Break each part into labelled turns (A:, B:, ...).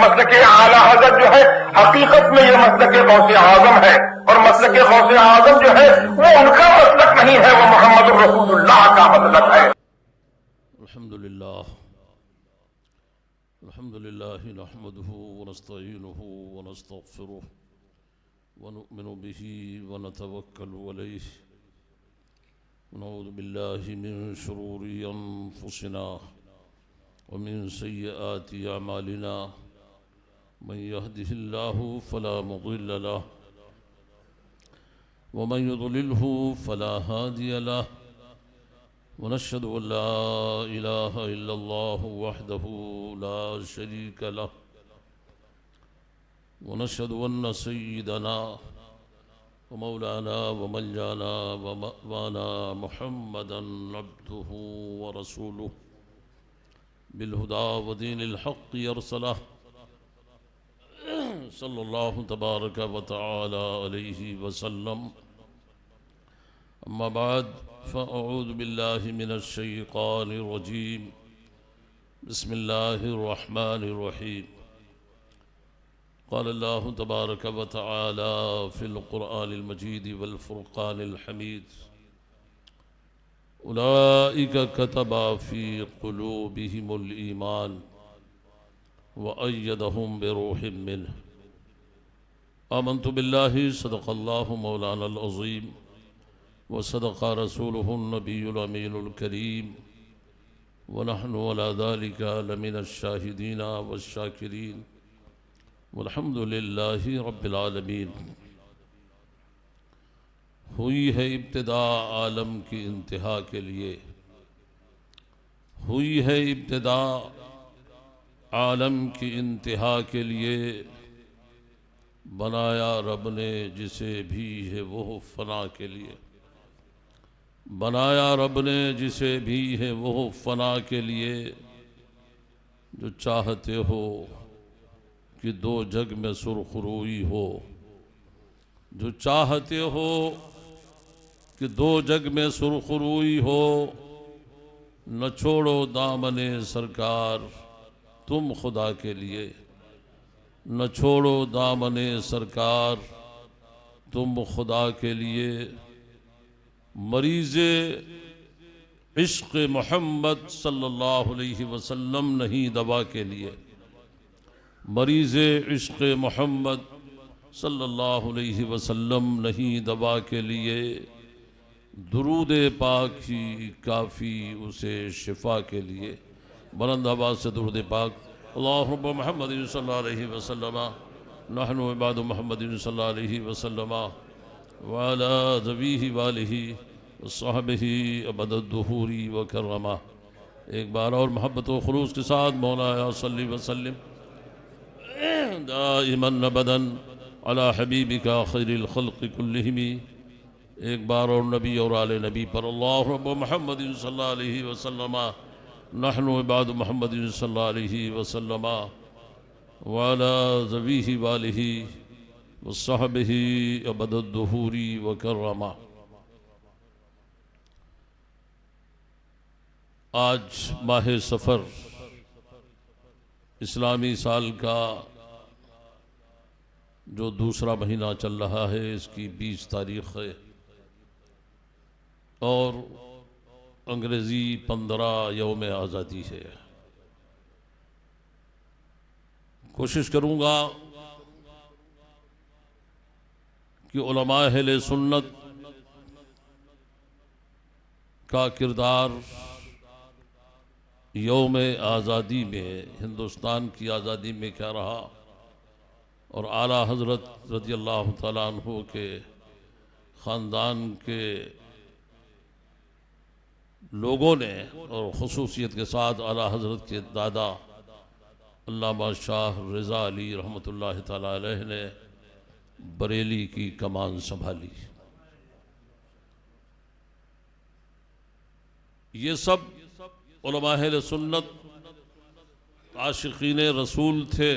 A: मसलक आला हज़रत जो है हकीकत में ये मसलक गौसे आज़म है और मसलक गौसे आज़म जो है वो उनका मसलक नहीं है, वो मोहम्मद रसूलुल्लाह का मसलक है।
B: अल्हम्दुलिल्लाह अल्हम्दुलिल्लाह नहमदुहु व नस्तईनुहु व नस्तगफिरुह व नु'मिनु बिही व नतवक्कलु अलैहि व नऊज़ु बिल्लाहि मिन शुरूरि अनफुसिना व मिन सय्यिआति अमालिना मन यहदिहिल्लाहु फला मुदिल्ल लहु व मन युद्लिल्हु फला हादिय लहु वनश्हदु अन ला इलाहा इल्लल्लाहु वहदहु ला शरीक लहु वनश्हदु अन्न सय्यिदना व मौलाना व मौलाना व मवाना मुहम्मदन अब्दुहु व रसूलुहु बिलहुदा व दीनिल हक़्क़ि अरसलहु सल्लल्लाहु तबारक व तआला अलैहि वसल्लम। अम्मा बाद फ़अऊज़ु बिल्लाहि मिनश शैतानिर रजीम। बिस्मिल्लाहिर रहमानिर रहीम। क़ाल अल्लाहु तबारक व तआला फ़िल क़ुरआनिल मजीद वल फ़ुरक़ानिल हमीद। उलाइका कतबा फ़ी क़ुलूबिहिमुल ईमान व अय्यदहुम बिरूहिम मिन्हु। आमन्तु बिल्लाहि सदक़ल्लाहु मौलानल अज़ीम व सदक़ा रसूलुहुन नबियुल अमीनुल करीम व नहनु अला ज़ालिका लमिनश शाहिदीना वश्शाकिरीन वल्हम्दुलिल्लाहि रब्बिल आलमीन। हुई है इब्तिदा आलम की इंतहा के लिए, हुई है इब्तिदा आलम की इंतहा के लिए, बनाया रब ने जिसे भी है वो फना के लिए, बनाया रब ने जिसे भी है वो फना के लिए। जो चाहते हो कि दो जग में सुरखरुई हो, जो चाहते हो कि दो जग में सुरखरुई हो, न छोड़ो दामने सरकार तुम खुदा के लिए, न छोड़ो दामने सरकार तुम खुदा के लिए। मरीज़े इश्क़ मोहम्मद सल्लल्लाहु अलैहि वसल्लम नहीं दवा के लिए, मरीज़े इश्क़ मोहम्मद सल्लल्लाहु अलैहि वसल्लम नहीं दवा के लिए। दुरूद पाक ही काफ़ी उसे शिफा के लिए। बुलंद आवाज़ से दुरूद पाक। अल्लाहुम्मा मुहम्मदिन सल्लल्लाहु अलैहि वसल्लम नहनु इबादु मुहम्मदिन सल्लल्लाहु अलैहि वसल्लम व अला ज़वीहि वालिहि व सहबिहि अबदद्दुहूरी व कररमा। एक बार और मोहब्बत व खुलूस के साथ मौलाया सल्ली व सल्लिम दाइमन अबदन अला हबीबिका खैरिल खल्क़ि कुल्लिहिम। एक बार और नबी और आले नबी पर। अल्लाहुम्मा मुहम्मदिन सल्लल्लाहु अलैहि वसल्लम नहनु इबादु मुहम्मदिन सल्लल्लाहु अलैहि वसल्लम व अला ज़वीहि वालिहि व सहबिहि अबदद्दुहूरी व कररमा। आज माह सफ़र इस्लामी साल का जो दूसरा महीना चल रहा है, इसकी 20 तारीख़ है और अंग्रेज़ी 15 यौम आज़ादी है। कोशिश करूँगा कि उलमा अहले सुन्नत का किरदार यौम आज़ादी में, हिंदुस्तान की आज़ादी में क्या रहा और आला हज़रत रज़ियल्लाहु तआला अन्हु के ख़ानदान के लोगों ने और ख़ुसूसियत के साथ आला हज़रत के दादा अल्लामा शाह रज़ा अली रहमतुल्लाहि तआला अलैह ने बरेली की कमान संभाली। ये सब उलमा अहले सुन्नत आशिकीन रसूल थे।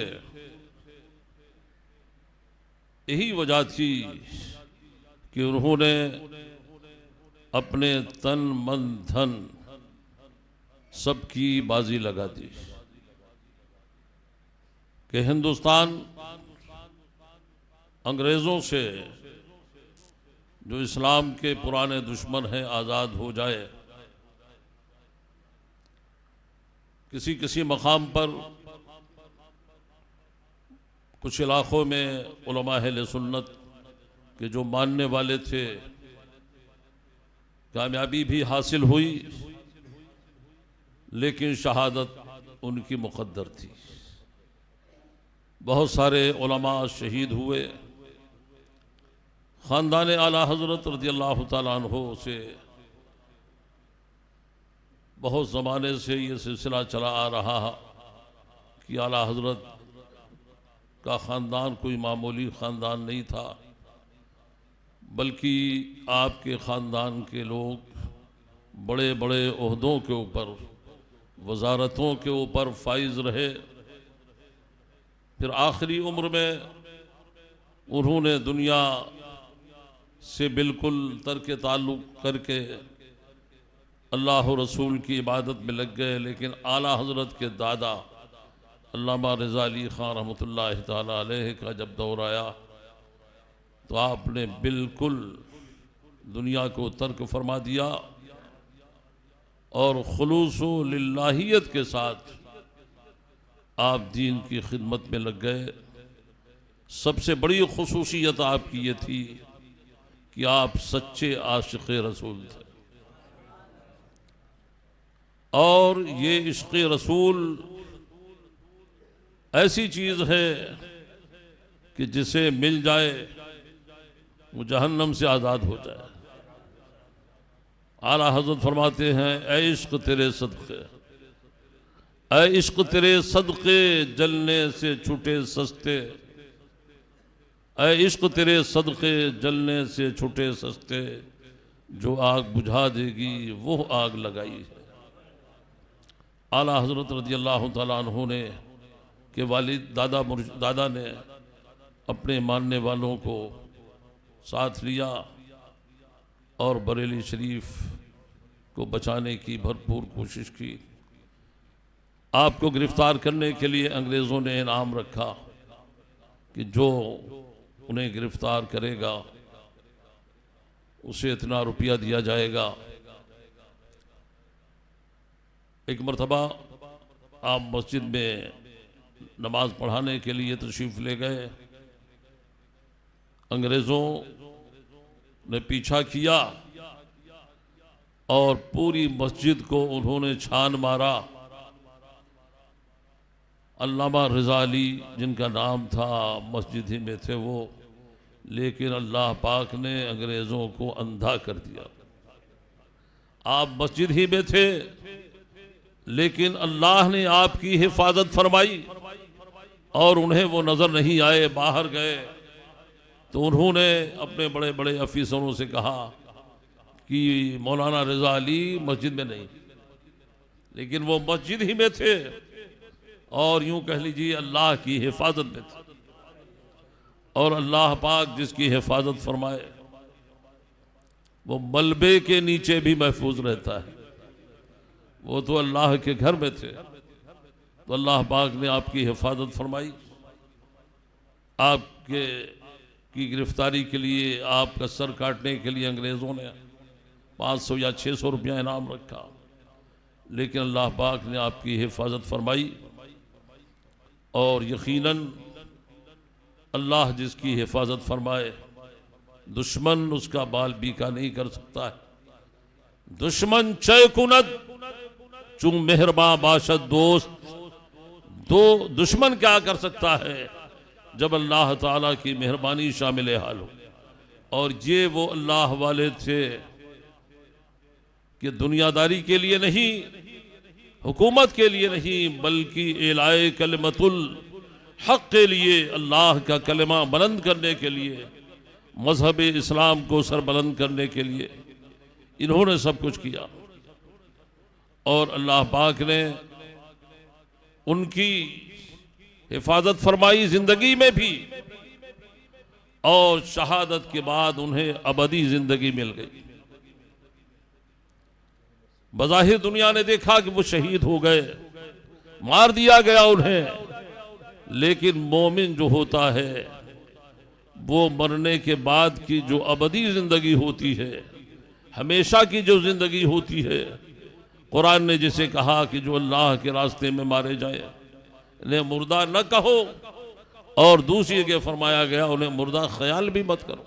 B: यही वजह थी कि उन्होंने अपने तन मन धन सबकी बाजी लगा दी। कि हिंदुस्तान अंग्रेज़ों से जो इस्लाम के पुराने दुश्मन हैं आज़ाद हो जाए। किसी किसी मकाम पर कुछ इलाक़ों में उलमा अहले सुन्नत के जो मानने वाले थे कामयाबी भी हासिल हुई, लेकिन शहादत उनकी मुक़द्दर थी। बहुत सारे उलमा शहीद हुए। ख़ानदान आला हज़रत रज़ियल्लाहु ताला अन्हु से बहुत ज़माने से ये सिलसिला चला आ रहा है कि आला हज़रत का ख़ानदान कोई मामूली ख़ानदान नहीं था, बल्कि आपके ख़ानदान के लोग बड़े बड़े ओहदों के ऊपर, वज़ारतों के ऊपर फाइज़ रहे। फिर आखिरी उम्र में उन्होंने दुनिया से बिल्कुल तर्क ताल्लुक़ करके अल्लाह और रसूल की इबादत में लग गए। लेकिन आला हज़रत के दादा अल्लामा रज़ा अली ख़ान रहमतुल्लाहि ताला अलैह का जब दौर आया तो आपने बिल्कुल दुनिया को तर्क फरमा दिया और खुलूसो लिल्लाहियत के साथ आप दीन की खिदमत में लग गए। सबसे बड़ी खुसूसियत आपकी ये थी कि आप सच्चे आशिक़ रसूल थे। और ये इश्क़ रसूल ऐसी चीज़ है कि जिसे मिल जाए वो जहन्नम से आज़ाद हो जाए। आला हज़रत फरमाते हैं, ऐ इश्क़ तेरे सदक़े, ऐ इश्क़ तेरे सदक़े जलने से छूटे सस्ते, ऐ इश्क़ तेरे सदक़े जलने से छूटे सस्ते, जो आग बुझा देगी वो आग लगाई है। आला हज़रत रज़ियल्लाहु ताला अन्हु ने के वालिद दादा ने अपने मानने वालों को साथ लिया और बरेली शरीफ को बचाने की भरपूर कोशिश की। आपको गिरफ्तार करने के लिए अंग्रेज़ों ने इनाम रखा कि जो उन्हें गिरफ्तार करेगा उसे इतना रुपया दिया जाएगा। एक मरतबा आप मस्जिद में नमाज पढ़ाने के लिए तशरीफ़ ले गए। अंग्रेज़ों ने पीछा किया और पूरी मस्जिद को उन्होंने छान मारा। अल्लामा रज़ा अली जिनका नाम था मस्जिद ही में थे वो, लेकिन अल्लाह पाक ने अंग्रेज़ों को अंधा कर दिया। आप मस्जिद ही में थे लेकिन अल्लाह ने आपकी हिफाजत फरमाई और उन्हें वो नज़र नहीं आए, बाहर गए। तो उन्होंने अपने बड़े बड़े अफीसरों से कहा कि मौलाना रज़ा अली मस्जिद में नहीं, लेकिन वो मस्जिद ही में थे और यूं कह लीजिए अल्लाह की हिफाजत में थे। और अल्लाह पाक जिसकी हिफाजत फरमाए वो मलबे के नीचे भी महफूज रहता है। वो तो अल्लाह के घर में थे, तो अल्लाह पाक ने आपकी हिफाजत फरमाई। आपके की गिरफ्तारी के लिए, आपका सर काटने के लिए अंग्रेज़ों ने 500 या 600 रुपया इनाम रखा, लेकिन अल्लाह पाक ने आपकी हिफाजत फरमाई। और यकीनन अल्लाह जिसकी हिफाजत फरमाए दुश्मन उसका बाल बीका नहीं कर सकता है। दुश्मन चय कुनत चुं मेहरबा बाशद दोस्त, दो दुश्मन क्या कर सकता है जब अल्लाह ताला की मेहरबानी शामिल हाल हो। और ये वो अल्लाह वाले थे कि दुनियादारी के लिए नहीं, हुकूमत के लिए नहीं, बल्कि इलाए कलमतुल हक के लिए, अल्लाह का कलमा बुलंद करने के लिए, मजहब इस्लाम को सरबुलंद करने के लिए इन्होंने सब कुछ किया। और अल्लाह पाक ने उनकी हिफाजत फरमाई जिंदगी में भी, और शहादत के बाद उन्हें अबदी जिंदगी मिल गई। बज़ाहिर दुनिया ने देखा कि वो शहीद हो गए, मार दिया गया उन्हें, लेकिन मोमिन जो होता है वो मरने के बाद की जो अबदी ज़िंदगी होती है, हमेशा की जो ज़िंदगी होती है, कुरान ने जिसे कहा कि जो अल्लाह के रास्ते में मारे जाए इन्हें मुर्दा न कहो, और दूसरी जगह फरमाया गया उन्हें मुर्दा ख्याल भी मत करो।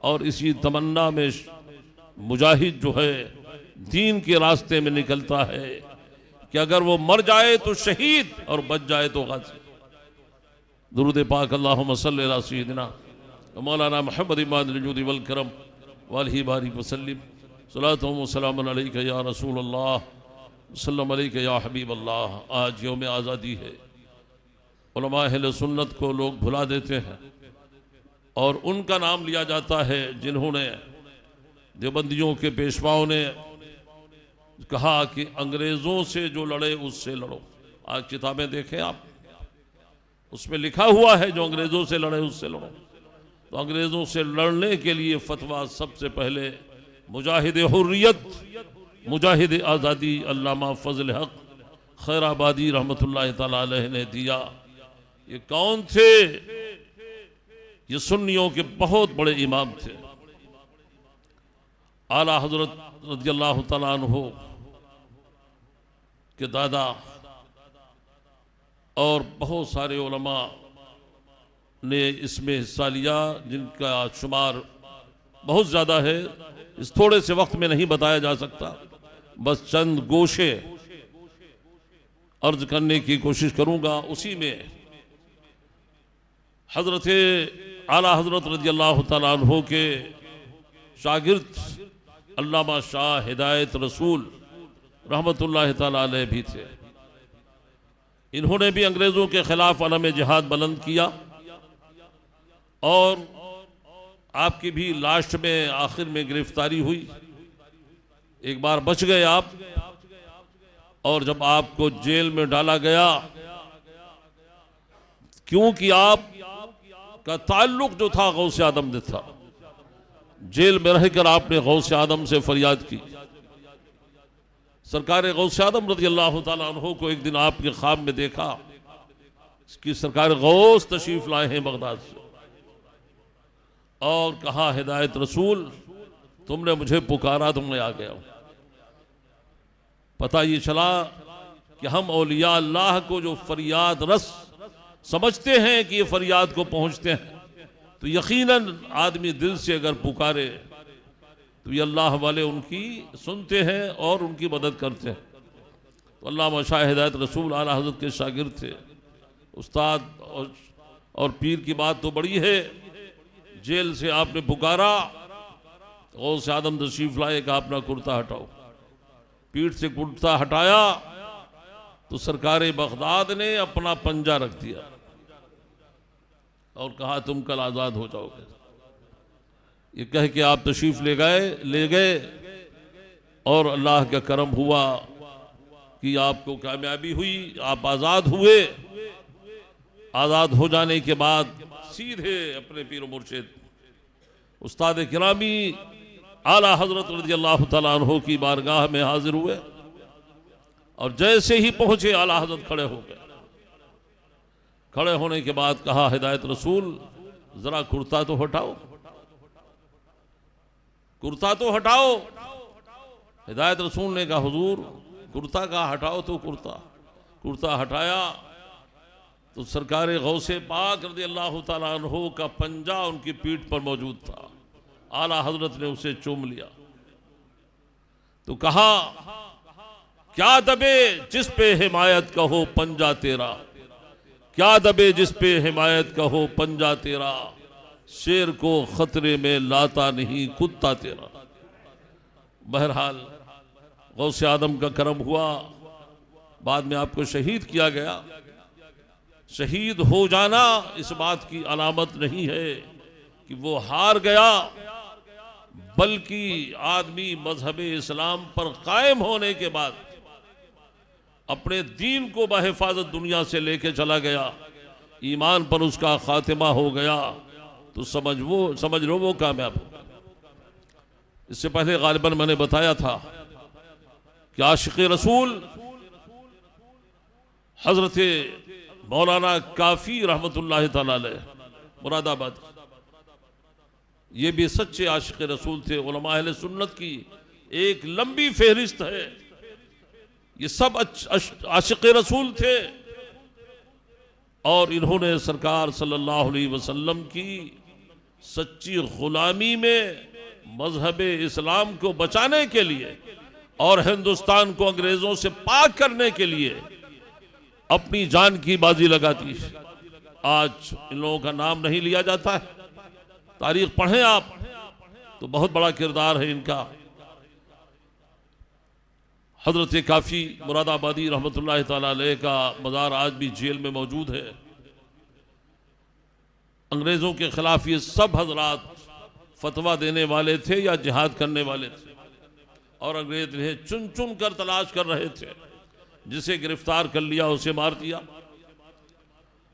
B: और इसी तमन्ना में मुजाहिद जो है दीन के रास्ते में निकलता है कि अगर वो मर जाए तो शहीद और बच जाए तो गाज़ी। दुरूद पाक अल्लाहुम्मा सल्लि अला सय्यिदिना मौलाना मुहम्मद इमादुल वजूद वल करम वालही बारिक वसल्लिम सलातु व सलामुन अलैका या रसूल अल्लाह सल्लम अलैका या हबीब अल्लाह। आज यौम आज़ादी है। उलमा अहले सुन्नत को लोग भुला देते हैं और उनका नाम लिया जाता है जिन्होंने, देवबंदियों के पेशवाओं ने कहा कि अंग्रेज़ों से जो लड़े उससे लड़ो। आज किताबें देखें आप, उसमें लिखा हुआ है जो अंग्रेज़ों से लड़े उससे लड़ो। तो अंग्रेज़ों से लड़ने के लिए फतवा सबसे पहले मुजाहिद हुर्रियत, मुजाहिद आज़ादी अल्लामा फजल हक खैराबादी रहमतुल्लाह तआला अलैह ने दिया। ये कौन थे? ये सुन्नियों के बहुत बड़े इमाम थे। आला हजरत रज़ियल्लाहु तआला अन्हु के दादा और बहुत सारे उलमा ने इसमें हिस्सा लिया, जिनका शुमार बहुत ज़्यादा है, इस थोड़े से वक्त में नहीं बताया जा सकता। बस चंद गोशे अर्ज करने की कोशिश करूँगा। उसी में हजरत आला हजरत रज़ियल्लाहु तआला अन्हु के शागिर्द अल्लामा शाह हिदायत रसूल रहमतुल्लाह तआला अलैह भी थे। इन्होंने भी अंग्रेज़ों के खिलाफ अलम जिहाद बुलंद किया और आपकी भी लास्ट में आखिर में गिरफ्तारी हुई। एक बार बच गए आप, और जब आपको जेल में डाला गया, क्योंकि आप का ताल्लुक जो था गौसे आदम से था, जेल में रहकर आपने गौसे आदम से फरियाद की। सरकार गौसे आदम रज़ियल्लाहु तआला अन्हु को एक दिन आपके ख्वाब में देखा कि सरकार गौस तशरीफ लाए हैं बगदाद से, और कहा हिदायत रसूल तुमने मुझे पुकारा तो मैं आ गया हूं। पता ये चला कि हम औलिया अल्लाह को जो फरियाद रस समझते हैं कि ये फरियाद को पहुंचते हैं, तो यकीनन आदमी दिल से अगर पुकारे तो ये अल्लाह वाले उनकी सुनते हैं और उनकी मदद करते हैं। तो अल्लामा शाह हिदायत रसूल आला हज़रत के शागिर्द थे, उस्ताद और पीर की बात तो बड़ी है। जेल से आपने पुकारा, गौसे आदम तशरीफ लाए का अपना कुर्ता हटाओ। पीठ से कुर्ता हटाया तो सरकार बगदाद ने अपना पंजा रख दिया और कहा तुम कल आज़ाद हो जाओगे। ये कह के आप तशरीफ ले गए और अल्लाह का करम हुआ कि आपको कामयाबी हुई, आप आज़ाद हुए। आज़ाद हो जाने के बाद सीधे अपने पीर मुर्शिद उस्ताद किरामी आला हजरत रज़ियल्लाहु तआला अन्हु की बारगाह में हाजिर हुए, और जैसे ही पहुंचे आला हजरत खड़े हो गए। खड़े होने के बाद कहा हिदायत रसूल जरा कुर्ता तो हटाओ, कुर्ता तो हटाओ। हिदायत रसूल ने कहा हुजूर कुर्ता का हटाओ, तो कुर्ता हटाया तो सरकार गौसे पाक रज़ियल्लाहु तआला अन्हु का पंजा उनकी पीठ पर मौजूद था। आला हजरत ने उसे चूम लिया तो कहा क्या दबे जिस पे हिमायत का हो पंजा तेरा, क्या दबे जिस पे हिमायत का हो पंजा तेरा, शेर को खतरे में लाता नहीं कुत्ता तेरा। बहरहाल गौसे आदम का करम हुआ, बाद में आपको शहीद किया गया। शहीद हो जाना इस बात की अलामत नहीं है कि वो हार गया, बल्कि आदमी मजहब इस्लाम पर कायम होने के बाद अपने दीन को बहिफाजत दुनिया से लेके चला गया, ईमान पर उसका खातिमा हो गया, तो समझ लो वो कामयाब हो। इससे पहले गालिबन मैंने बताया था कि आशिक़ रसूल हजरत मौलाना काफी रहमतुल्लाह ताला अलैह मुरादाबाद, ये भी सच्चे आशिक रसूल थे। उलमा अहले सुन्नत की एक लंबी फहरिस्त है, ये सब आशिक रसूल थे और इन्होंने सरकार सल्लल्लाहु अलैहि वसल्लम की सच्ची गुलामी में मजहब इस्लाम को बचाने के लिए और हिंदुस्तान को अंग्रेजों से पाक करने के लिए अपनी जान की बाजी लगाती। आज इन लोगों का नाम नहीं लिया जाता है, तारीख पढ़ें आप तो बहुत बड़ा किरदार है इनका। हजरत काफी मुरादाबादी रहमतुल्लाह ताला अलैह का मज़ार आज भी जेल में मौजूद है। अंग्रेजों के खिलाफ ये सब हजरात फतवा देने वाले थे या जिहाद करने वाले थे, और अंग्रेज इन्हें चुन चुन कर तलाश कर रहे थे, जिसे गिरफ्तार कर लिया उसे मार दिया।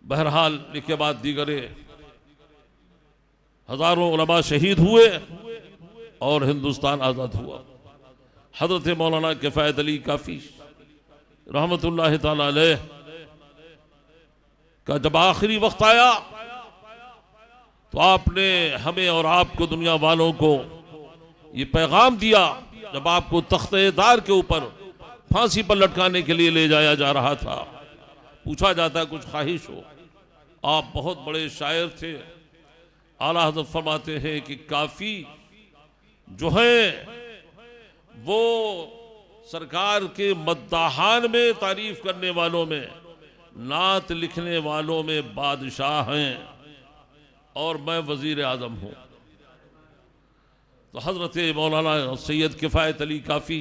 B: बहरहाल इसके बाद दीगरे हजारों उलमा शहीद हुए और हिंदुस्तान आज़ाद हुआ। हजरत मौलाना किफ़ायत अली काफ़ी रहमतुल्लाह ताला अलैह का जब आखिरी वक्त आया तो आपने हमें और आपको दुनिया वालों को ये पैगाम दिया, जब आपको तख्ते-ए-दार के ऊपर फांसी पर लटकाने के लिए ले जाया जा रहा था, पूछा जाता कुछ ख्वाहिश हो। आप बहुत बड़े शायर थे। आला हज़रत फरमाते हैं कि काफ़ी जो है वो सरकार के मद्दाहान में, तारीफ करने वालों में, नात लिखने वालों में बादशाह हैं और मैं वजीर आजम हूँ। तो हजरत मौलाना सैयद किफ़ायत अली काफ़ी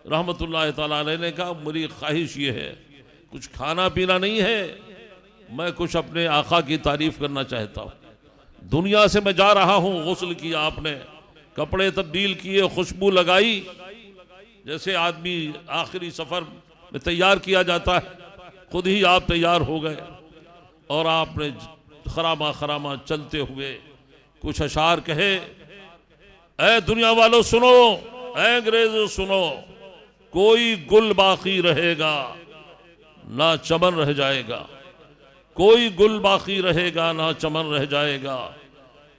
B: रहमतुल्लाह ताला अलैह ने कहा, मेरी ख्वाहिश ये है, कुछ खाना पीना नहीं है, मैं कुछ अपने आका की तारीफ करना चाहता हूँ। दुनिया से मैं जा रहा हूँ, गुस्ल किया आपने, कपड़े तब्दील किए, खुशबू लगाई, जैसे आदमी आखिरी सफर में तैयार किया जाता है, खुद ही आप तैयार हो गए और आपने खरामा खरामा चलते हुए कुछ अशार कहे, ऐ दुनिया वालों सुनो, ऐ अंग्रेजों सुनो, कोई गुल बाकी रहेगा ना चमन रह जाएगा, कोई गुल बाकी रहेगा ना चमन रह जाएगा,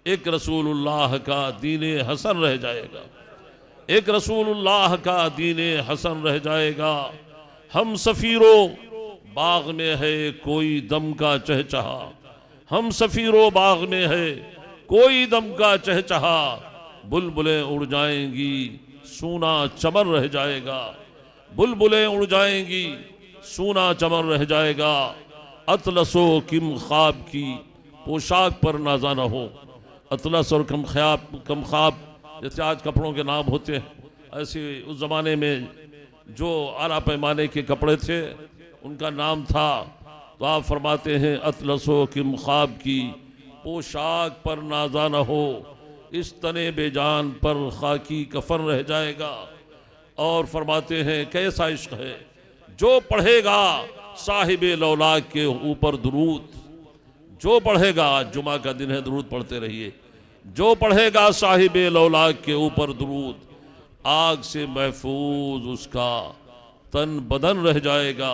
B: एक रसूलुल्लाह का दीने हसन रह जाएगा, एक रसूलुल्लाह का दीने हसन रह जाएगा। हम सफीरों बाग में है कोई दम का चहचहा, हम सफीरों बाग में है कोई दम का चहचहा, बुलबुलें उड़ जाएंगी सूना चमन रह जाएगा, बुलबुलें उड़ जाएंगी सूना चमन रह जाएगा। अतलसो किम ख्वाब की पोशाक पर नाजा न हो, अतलस और कम ख्वाब जैसे आज कपड़ों के नाम होते हैं, ऐसे उस ज़माने में जो आला पैमाने के कपड़े थे उनका नाम था। तो आप फरमाते हैं अतलसो किम ख्वाब की पोशाक पर नाजा न हो, इस तने बेजान पर खाकी कफन रह जाएगा। और फरमाते हैं कैसा इश्क है जो पढ़ेगा साहिबे लौलाक के ऊपर दुरूद, जो पढ़ेगा, आज जुमा का दिन है, दुरूद पढ़ते रहिए, जो पढ़ेगा साहिबे लौलाक के ऊपर दुरूद, आग से महफूज उसका तन बदन रह जाएगा,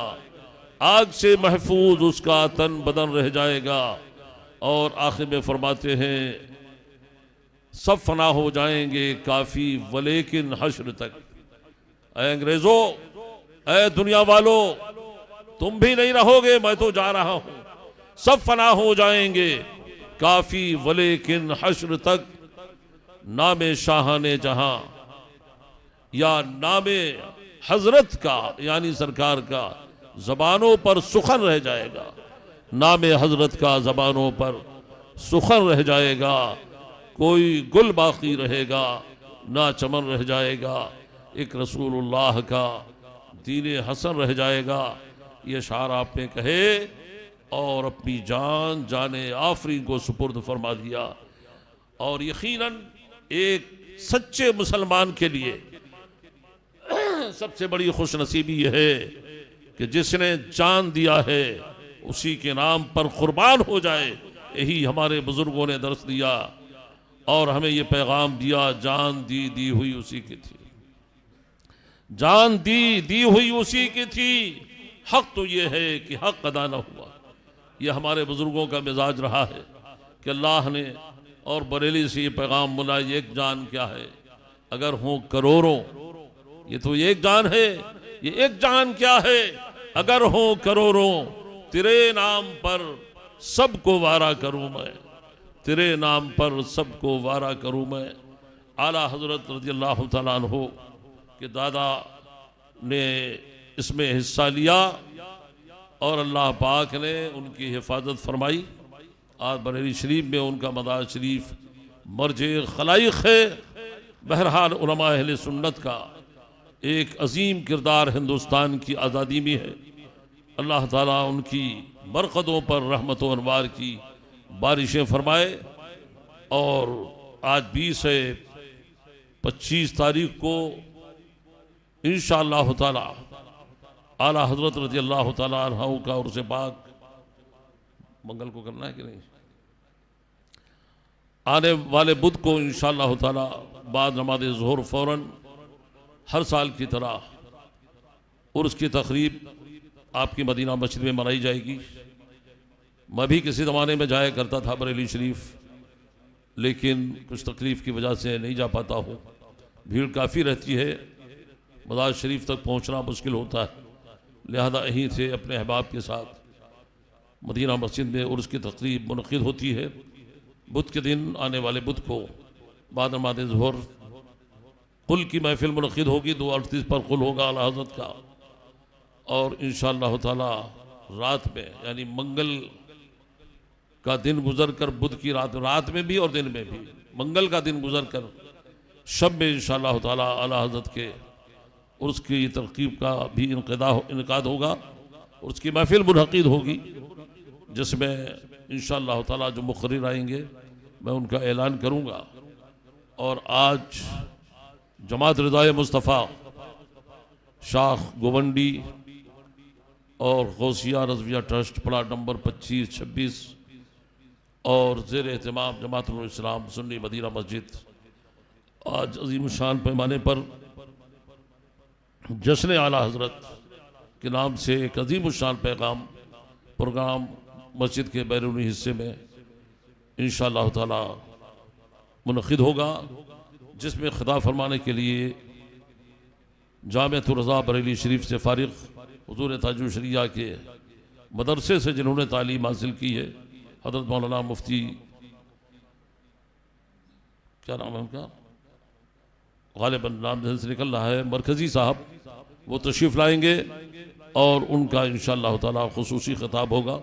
B: आग से महफूज उसका तन बदन रह जाएगा। और आखिर में फरमाते हैं सब फना हो जाएंगे काफी वलेकिन हश्र तक। ऐ अंग्रेजों, ऐ दुनिया वालों, तुम भी नहीं रहोगे, मैं तो जा रहा हूं, सब फना हो जाएंगे काफी वलेकिन हश्र तक। नामे शाहाने जहां या नामे हजरत का यानी सरकार का जबानों पर सुखन रह जाएगा, नामे हजरत का जबानों पर सुखन रह जाएगा, कोई गुल बाकी रहेगा ना चमन रह जाएगा, एक रसूलुल्लाह का दीने हसन रह जाएगा। ये शार आपने कहे और अपनी जान जाने आफरीन को सुपुर्द फरमा दिया। और यकीनन एक सच्चे मुसलमान के लिए सबसे बड़ी खुशनसीबी यह है कि जिसने जान दिया है उसी के नाम पर कुर्बान हो जाए। यही हमारे बुजुर्गों ने दर्स दिया और हमें ये पैगाम दिया, जान दी हुई उसी की थी, जान दी हुई उसी की थी। हक तो ये है कि हक अदा न हुआ, ये हमारे बुज़ुर्गों का मिजाज रहा है कि अल्लाह ने और बरेली से ये पैगाम बोला, एक जान क्या है अगर हों करोड़ों। ये तो एक जान है, ये एक जान क्या है अगर हों करोड़ों। तेरे नाम पर सबको वारा करूं मैं, तेरे नाम पर सबको वारा करूं मैं। आला हजरत रज़ियल्लाहु तआला अन्हु के दादा ने इसमें हिस्सा लिया और अल्लाह पाक ने उनकी हिफाजत फरमाई। आज बरेली शरीफ में उनका मदार शरीफ मर्ज खलाइक है। बहरहाल उलमा अहले सुन्नत का एक अजीम किरदार हिंदुस्तान की आज़ादी में है। अल्लाह ताला उनकी बरकतों पर रहमत व अनवार की बारिशें फरमाए। और आज 20 है, 25 तारीख को इंशाअल्लाह ताला आला हजरत रज़ियल्लाहु ताला अन्हु का उर्स पाक मंगल को करना है कि नहीं, आने वाले बुध को इंशाअल्लाह ताला बाद नमाज ज़ोहर फ़ौरन हर साल की तरह उर्स की तकरीब आपकी मदीना मस्जिद में मनाई जाएगी। मैं भी किसी ज़माने में जाया करता था बरेली शरीफ, लेकिन कुछ तकलीफ़ की वजह से नहीं जा पाता हूँ। भीड़ काफ़ी रहती है, मज़ार शरीफ तक पहुँचना मुश्किल होता है। लिहाजा यहीं से अपने अहबाब के साथ मदीना मस्जिद में उर्स की तकरीब मुनक़िद होती है। बुध के दिन आने वाले बुध को बाद नमाज ज़ोहर कुल की महफिल मुनक़िद होगी। 2:38 पर कुल होगा आला हज़रत का। और इंशाअल्लाह ताला रात में यानी मंगल का दिन गुजर कर बुध की रात में भी और दिन में भी, मंगल का दिन गुजर कर शब में इंशाअल्लाह ताला आला हज़रत के उर्स की तरकीब का भी इनकाद होगा। और उसकी महफिल मुनक़िद होगी जिसमें इंशाअल्लाह ताला जो मुक़र्रिर आएंगे मैं उनका ऐलान करूँगा। और आज जमात रिज़ाए मुस्तफ़ा शाख गोवंडी और Gausiya Razviya trust plot number 25-26 और ज़ेर एहतमाम जमातुल इस्लाम सुन्नी मदीना मस्जिद आज अज़ीम शान पैमाने पर जश्न आला हज़रत के नाम से एक अज़ीम शान पैगाम प्रोग्राम मस्जिद के बैरूनी हिस्से में इंशाअल्लाह ताला मुनक़िद होगा, जिसमें खिताब फरमाने के लिए जामिअतुर रज़ा बरेली शरीफ से फ़ारिग़ हुज़ूर ताजुल शरिया के मदरसे से जिन्होंने तालीम हासिल की है हज़रत मौलाना मुफ्ती क्या नाम है उनका, गालिबन नाम जहन से निकल रहा है, मरकज़ी साहब, वो तशरीफ़ लाएंगे और उनका इंशाअल्लाह ताला खुसूसी खिताब होगा।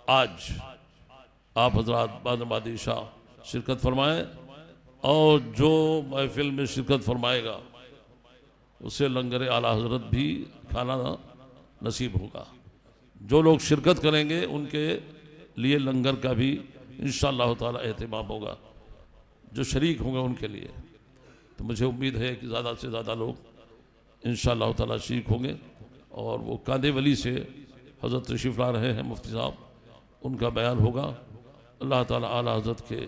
B: आज आप हज़रात बाद नमाज़ इशा शिरकत फरमाएँ और जो महफिल में शिरकत फरमाएगा उसे लंगर आला हज़रत भी खाना नसीब होगा। जो लोग शिरकत करेंगे उनके लिए लंगर का भी इंशाअल्लाह ताला एहतमाम होगा, जो शरीक होंगे उनके लिए। तो मुझे उम्मीद है कि ज़्यादा से ज़्यादा लोग इंशाअल्लाह ताला शरीक होंगे। और वो कांदे वली से हज़रत तशरीफ़ ला रहे हैं मुफ्ती साहब, उनका बयान होगा। अल्लाह ताला आला हज़रत के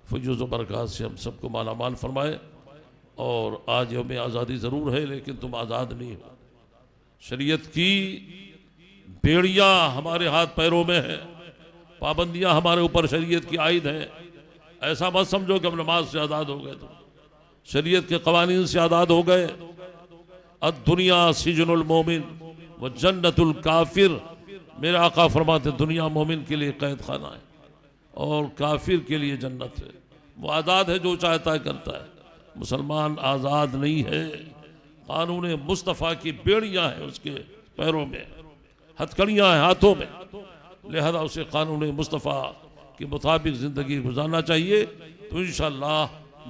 B: फैज़ व बरक़ात से हम सबको माला माल फरमाए। और आज यौम आज़ादी ज़रूर है लेकिन तुम आज़ाद नहीं हो। शरीयत की बेड़ियाँ हमारे हाथ पैरों में है, पाबंदियाँ हमारे ऊपर शरीयत की आयद हैं। ऐसा मत समझो कि हम नमाज से आज़ाद हो गए, तो शरीयत के कवानीन से आज़ाद हो गए। दुनिया सिजनुल मोमिन व जन्नतुल काफिर, मेरे आका फरमाते दुनिया मोमिन के लिए कैद खाना है और काफिर के लिए जन्नत है। वो आज़ाद है जो चाहता है करता है, मुसलमान आज़ाद नहीं है। कानून मुस्तफ़ा की बेड़ियाँ हैं उसके पैरों में, हथकड़ियाँ हैं हाथों में, लिहाजा उसे कानून मुस्तफ़ा के मुताबिक ज़िंदगी गुजारना चाहिए, तो इंशाअल्लाह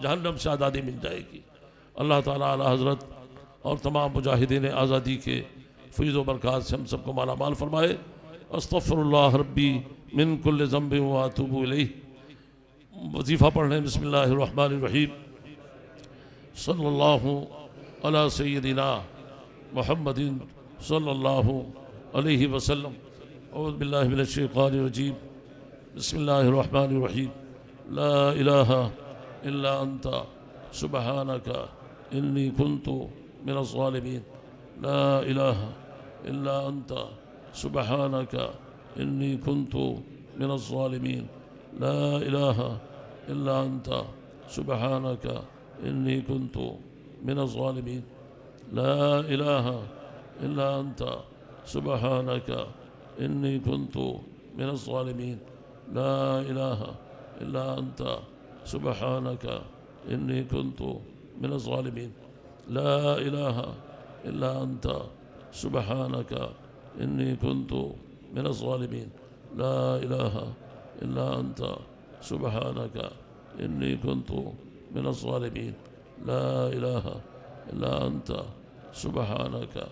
B: जहन्नम से आज़ादी मिल जाएगी। अल्लाह ताला आला हज़रत और तमाम मुजाहिदीन आज़ादी के फैज़ व बरक़ात से हम सबको माला माल फरमाए। अस्तग़फ़िरुल्लाह रब्बी मिन कुल्लि ज़ंबिन व अतूबु इलैह। वजीफ़ा पढ़ रहे हैं बिस्मिल्लाहिर रहमानिर रहीम। सल्लल्लाहु अला सय्यदिना मुहम्मदिन सल्लल्लाहु अलैहि वसल्लम। औज़ु बिल्लाहि मिनश शैतानिर रजीम। बिस्मिल्लाहिर रहमानिर रहीम। ला इलाहा इल्ला अंता सुब्हानका इन्नी कुन्तु मिनज़ ज़ालिमीन। ला इलाहा इल्ला अंता सुब्हानका इन्नी कुन्तु मिनज़्ज़ालिमीन ला इलाहा इल्ला अंता सुब्हानका इन्नी कुन्तु मिनज़्ज़ालिमीन ला इलाहा इल्ला अंता सुब्हानका इन्नी कुन्तु मिनज़्ज़ालिमीन ला इलाहा इल्ला अंता सुब्हानका इन्नी कुन्तु मिनज़्ज़ालिमीन ला इलाहा इल्ला अंता सुब्हानका इन्नी कुन्तु मिनज़्ज़ालिमीन ला इलाहा इल्ला अंता सुब्हानका इन्नी कुन्तु मिनज़्ज़ालिमीन ला इलाहा इल्ला अंता सुब्हानका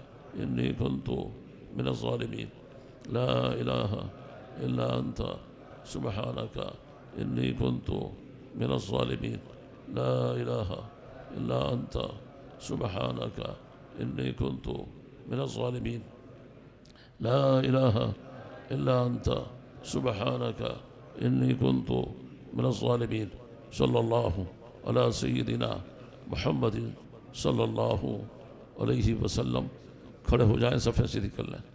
B: इन्नी कुन्तु मिनज़्ज़ालिमीन ला इलाहा इल्ला अंता सुब्हानका इन्नी कुन्तु मिनज़्ज़ालिमीन ला इलाहा इल्ला अंता सुब्हानका इन्नी कुन्तु मिनज़्ज़ालिमीन ला इलाहा इल्ला अंता सुब्हानका इन्नी कुन्तु मिनज़्ज़ालिमीन सल्लल्लाहु अला सय्यिदिना मुहम्मदिन सल्लल्लाहु अलैहि वसल्लम। खड़े हो जाएं, सफ़े सीधी कर लें।